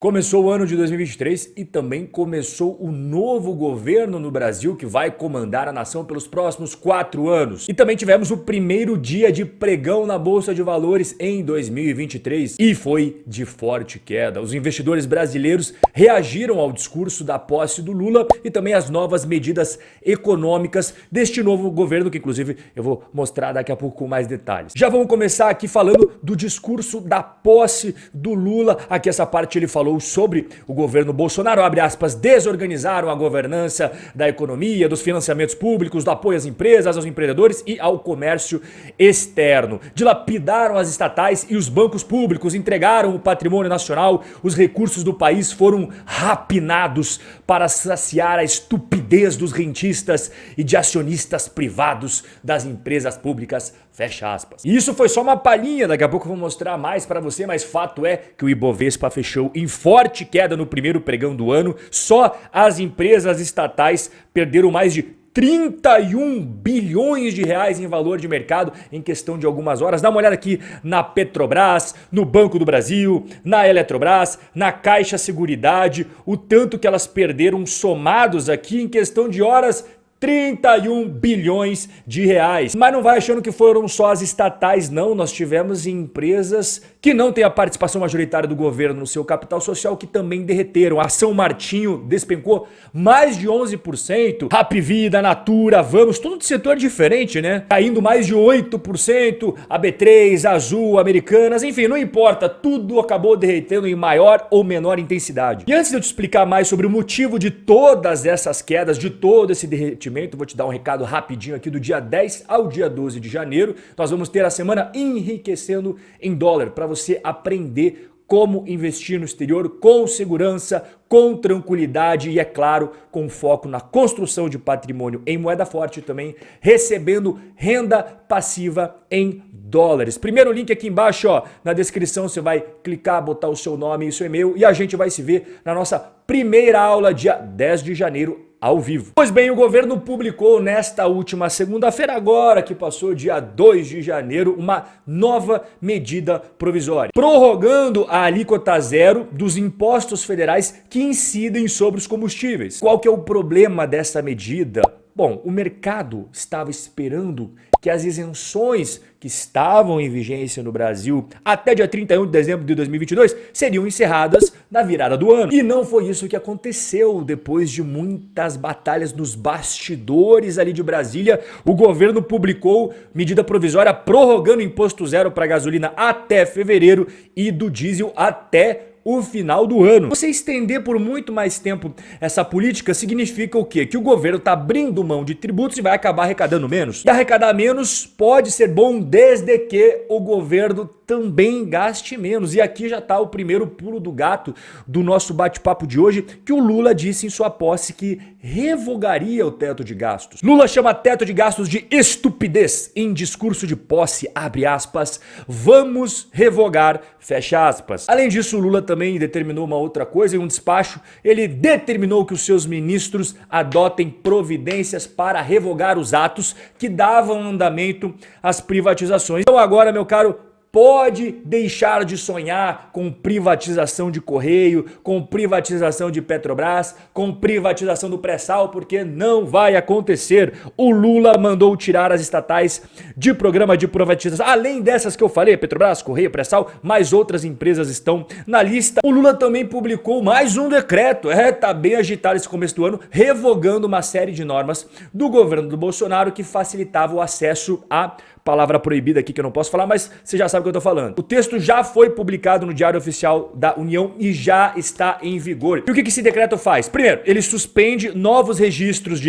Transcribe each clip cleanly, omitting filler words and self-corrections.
Começou o ano de 2023 e também começou o novo governo no Brasil que vai comandar a nação pelos próximos 4 anos. E também tivemos o primeiro dia de pregão na Bolsa de Valores em 2023 e foi de forte queda. Os investidores brasileiros reagiram ao discurso da posse do Lula e também às novas medidas econômicas deste novo governo, que inclusive eu vou mostrar daqui a pouco com mais detalhes. Já vamos começar aqui falando do discurso da posse do Lula. Aqui essa parte ele falou sobre o governo Bolsonaro, abre aspas, desorganizaram a governança da economia, dos financiamentos públicos, do apoio às empresas, aos empreendedores e ao comércio externo. Dilapidaram as estatais e os bancos públicos, entregaram o patrimônio nacional, os recursos do país foram rapinados para saciar a estupidez dos rentistas e de acionistas privados das empresas públicas, fecha aspas. E isso foi só uma palhinha, daqui a pouco eu vou mostrar mais para você, mas fato é que o Ibovespa fechou em forte queda no primeiro pregão do ano. Só as empresas estatais perderam mais de 31 bilhões de reais em valor de mercado em questão de algumas horas. Dá uma olhada aqui na Petrobras, no Banco do Brasil, na Eletrobras, na Caixa Seguridade, o tanto que elas perderam somados aqui em questão de horas. 31 bilhões de reais. Mas não vai achando que foram só as estatais, não. Nós tivemos empresas que não têm a participação majoritária do governo no seu capital social que também derreteram. A São Martinho despencou mais de 11%. Rap Vida, Natura, Vamos, tudo de setor diferente, né? Caindo mais de 8%. A B3, Azul, Americanas, enfim, não importa. Tudo acabou derretendo em maior ou menor intensidade. E antes de eu te explicar mais sobre o motivo de todas essas quedas, de todo esse derretimento, vou te dar um recado rapidinho aqui. Do dia 10 ao dia 12 de janeiro, nós vamos ter a semana Enriquecendo em Dólar, para você aprender como investir no exterior com segurança, com tranquilidade e, é claro, com foco na construção de patrimônio em moeda forte e também recebendo renda passiva em dólares. Primeiro link aqui embaixo, ó, na descrição, você vai clicar, botar o seu nome e o seu e-mail e a gente vai se ver na nossa primeira aula dia 10 de janeiro ao vivo. Pois bem, o governo publicou nesta última segunda-feira, agora que passou dia 2 de janeiro, uma nova medida provisória, prorrogando a alíquota zero dos impostos federais que incidem sobre os combustíveis. Qual que é o problema dessa medida? Bom, o mercado estava esperando que as isenções que estavam em vigência no Brasil até dia 31 de dezembro de 2022 seriam encerradas na virada do ano. E não foi isso que aconteceu. Depois de muitas batalhas nos bastidores ali de Brasília, o governo publicou medida provisória prorrogando o imposto zero para gasolina até fevereiro e do diesel até o final do ano. Você estender por muito mais tempo essa política significa o quê? Que o governo está abrindo mão de tributos e vai acabar arrecadando menos. E arrecadar menos pode ser bom desde que o governo também gaste menos. E aqui já está o primeiro pulo do gato do nosso bate-papo de hoje, que o Lula disse em sua posse que revogaria o teto de gastos. Lula chama teto de gastos de estupidez em discurso de posse, abre aspas, vamos revogar, fecha aspas. Além disso, Lula também determinou uma outra coisa em um despacho. Ele determinou que os seus ministros adotem providências para revogar os atos que davam andamento às privatizações. Então agora, meu caro, pode deixar de sonhar com privatização de Correio, com privatização de Petrobras, com privatização do pré-sal, porque não vai acontecer. O Lula mandou tirar as estatais de programa de privatização. Além dessas que eu falei, Petrobras, Correio, pré-sal, mais outras empresas estão na lista. O Lula também publicou mais um decreto, tá bem agitado esse começo do ano, revogando uma série de normas do governo do Bolsonaro que facilitava o acesso a palavra proibida aqui que eu não posso falar, mas você já sabe o que eu tô falando. O texto já foi publicado no Diário Oficial da União e já está em vigor. E o que esse decreto faz? Primeiro, ele suspende novos registros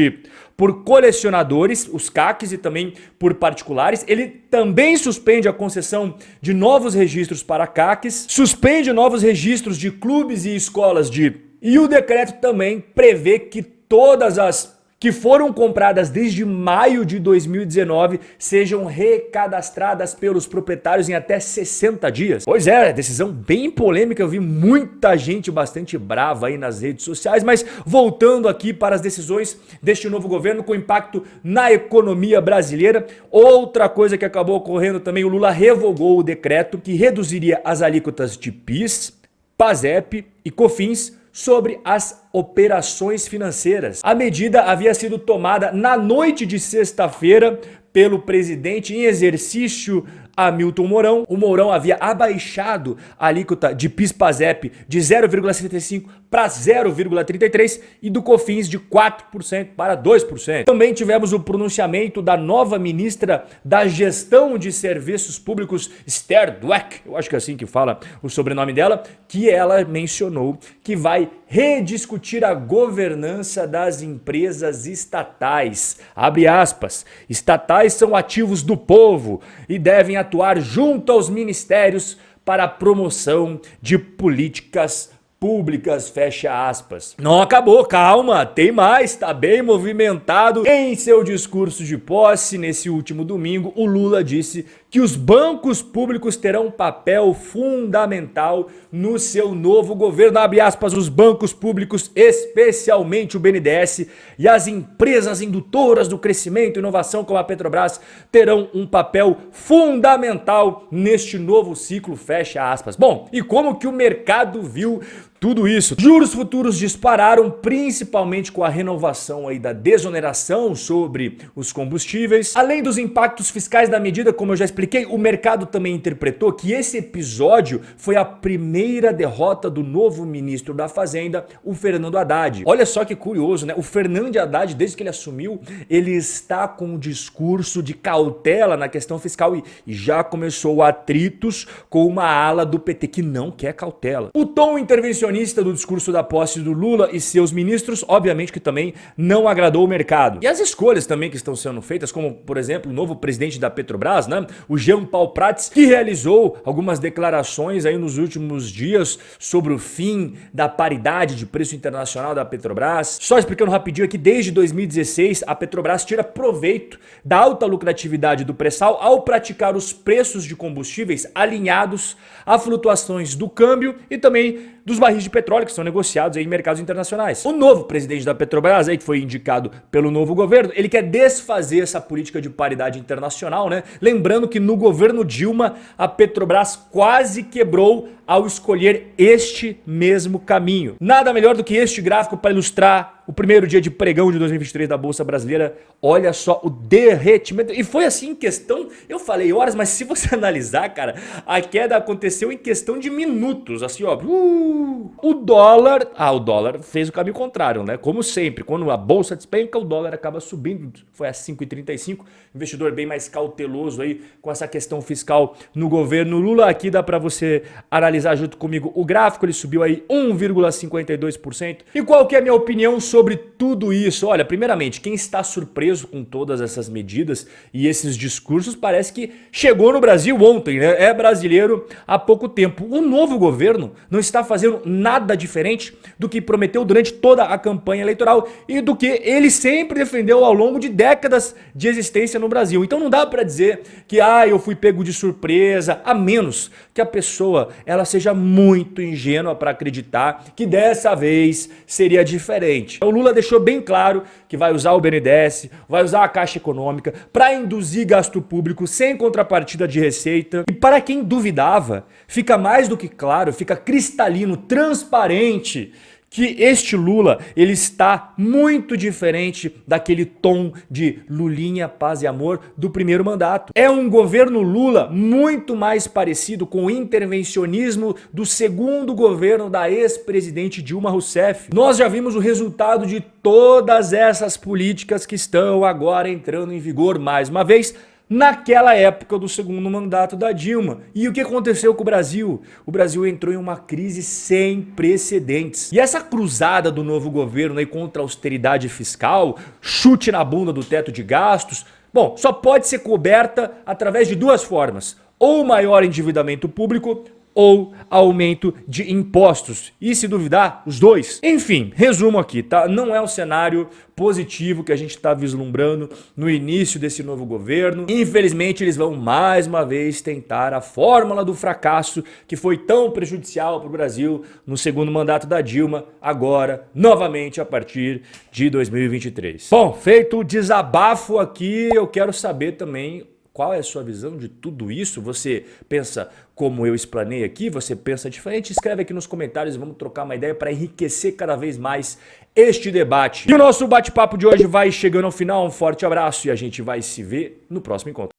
por colecionadores, os CACs, e também por particulares. Ele também suspende a concessão de novos registros para CACs, suspende novos registros de clubes e escolas E o decreto também prevê que todas as que foram compradas desde maio de 2019 sejam recadastradas pelos proprietários em até 60 dias. Pois é, decisão bem polêmica, eu vi muita gente bastante brava aí nas redes sociais, mas voltando aqui para as decisões deste novo governo com impacto na economia brasileira, outra coisa que acabou ocorrendo também, o Lula revogou o decreto que reduziria as alíquotas de PIS, PASEP e COFINS sobre as operações financeiras. A medida havia sido tomada na noite de sexta-feira pelo presidente em exercício Hamilton Mourão. O Mourão havia abaixado a alíquota de PIS/PASEP de 0,75 para 0,33 e do COFINS de 4% para 2%. Também tivemos o pronunciamento da nova ministra da Gestão de Serviços Públicos, Esther Dweck, eu acho que é assim que fala o sobrenome dela, que ela mencionou que vai rediscutir a governança das empresas estatais. Abre aspas. Estatais são ativos do povo e devem atuar junto aos ministérios para a promoção de políticas públicas, fecha aspas. Não acabou, calma, tem mais, tá bem movimentado. Em seu discurso de posse, nesse último domingo, o Lula disse que os bancos públicos terão um papel fundamental no seu novo governo, abre aspas, os bancos públicos, especialmente o BNDES e as empresas indutoras do crescimento e inovação como a Petrobras terão um papel fundamental neste novo ciclo, fecha aspas. Bom, e como que o mercado viu tudo isso? Juros futuros dispararam, principalmente com a renovação aí da desoneração sobre os combustíveis. Além dos impactos fiscais da medida, como eu já expliquei, o mercado também interpretou que esse episódio foi a primeira derrota do novo ministro da Fazenda, o Fernando Haddad. Olha só que curioso, né? O Fernando Haddad, desde que ele assumiu, ele está com um discurso de cautela na questão fiscal e já começou atritos com uma ala do PT que não quer cautela. O tom intervencionista do discurso da posse do Lula e seus ministros, obviamente que também não agradou o mercado. E as escolhas também que estão sendo feitas, como por exemplo o novo presidente da Petrobras, né, o Jean Paul Prats, que realizou algumas declarações aí nos últimos dias sobre o fim da paridade de preço internacional da Petrobras. Só explicando rapidinho aqui, desde 2016 a Petrobras tira proveito da alta lucratividade do pré-sal ao praticar os preços de combustíveis alinhados a flutuações do câmbio e também dos barris de petróleo que são negociados aí em mercados internacionais. O novo presidente da Petrobras, aí, que foi indicado pelo novo governo, ele quer desfazer essa política de paridade internacional, né? Lembrando que no governo Dilma, a Petrobras quase quebrou ao escolher este mesmo caminho. Nada melhor do que este gráfico para ilustrar o primeiro dia de pregão de 2023 da Bolsa Brasileira. Olha só o derretimento. E foi assim em questão, eu falei horas, mas se você analisar, cara, a queda aconteceu em questão de minutos, assim, ó. O dólar fez o caminho contrário, né? Como sempre, quando a bolsa despenca, o dólar acaba subindo. Foi a 5,35. Investidor bem mais cauteloso aí com essa questão fiscal no governo Lula. Aqui dá para você analisar junto comigo o gráfico, ele subiu aí 1,52%. E qual que é a minha opinião sobre tudo isso? Olha, primeiramente, quem está surpreso com todas essas medidas e esses discursos parece que chegou no Brasil ontem, né? É brasileiro há pouco tempo. O novo governo não está fazendo nada diferente do que prometeu durante toda a campanha eleitoral e do que ele sempre defendeu ao longo de décadas de existência no Brasil. Então não dá para dizer que eu fui pego de surpresa, a menos que a pessoa ela seja muito ingênua para acreditar que dessa vez seria diferente. O Lula deixou bem claro que vai usar o BNDES, vai usar a Caixa Econômica para induzir gasto público sem contrapartida de receita. E para quem duvidava, fica mais do que claro, fica cristalino, transparente, que este Lula, ele está muito diferente daquele tom de Lulinha, paz e amor do primeiro mandato. É um governo Lula muito mais parecido com o intervencionismo do segundo governo da ex-presidente Dilma Rousseff. Nós já vimos o resultado de todas essas políticas que estão agora entrando em vigor mais uma vez, naquela época do segundo mandato da Dilma. E o que aconteceu com o Brasil? O Brasil entrou em uma crise sem precedentes. E essa cruzada do novo governo aí contra a austeridade fiscal, chute na bunda do teto de gastos, bom, só pode ser coberta através de duas formas: ou maior endividamento público ou aumento de impostos. E se duvidar, os dois. Enfim, resumo aqui, tá? Não é um cenário positivo que a gente está vislumbrando no início desse novo governo. Infelizmente, eles vão mais uma vez tentar a fórmula do fracasso que foi tão prejudicial para o Brasil no segundo mandato da Dilma, agora, novamente, a partir de 2023. Bom, feito o desabafo aqui, eu quero saber também Qual é a sua visão de tudo isso? Você pensa como eu explanei aqui? Você pensa diferente? Escreve aqui nos comentários e vamos trocar uma ideia para enriquecer cada vez mais este debate. E o nosso bate-papo de hoje vai chegando ao final. Um forte abraço e a gente vai se ver no próximo encontro.